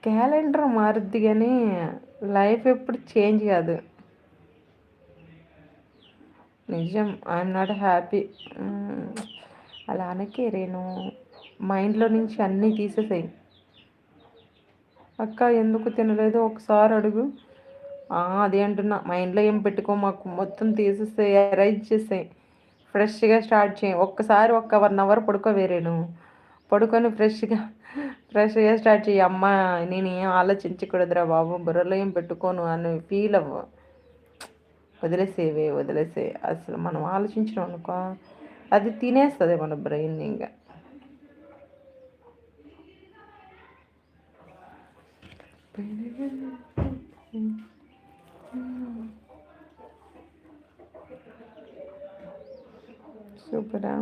Calendar మారుద్ది కానీ life ఎప్పుడు change కాదు. నిజం. I'm not happy. అలా అనకే రేణు. మైండ్లో నుంచి అన్నీ తీసేసాయి. అక్క ఎందుకు తినలేదు ఒకసారి అడుగు. అదే అంటున్నా, మైండ్లో ఏం పెట్టుకో మాకు, మొత్తం తీసేస్తాయి, ఎరైజ్ చేసాయి, ఫ్రెష్గా స్టార్ట్ చేయి. ఒక్కసారి 1 అవర్ పడుకోవే రేణు. పడుకొని ఫ్రెష్గా స్టార్ట్ చేయి. అమ్మ నేను ఏం ఆలోచించకూడదురా బాబు, బుర్రలో ఏం పెట్టుకోను అని ఫీల్ అవ్వ. వదిలేసే. అసలు మనం ఆలోచించినాం అనుకో, అది తినేస్తుంది మన బ్రెయిన్. ఇంకా సూపరా.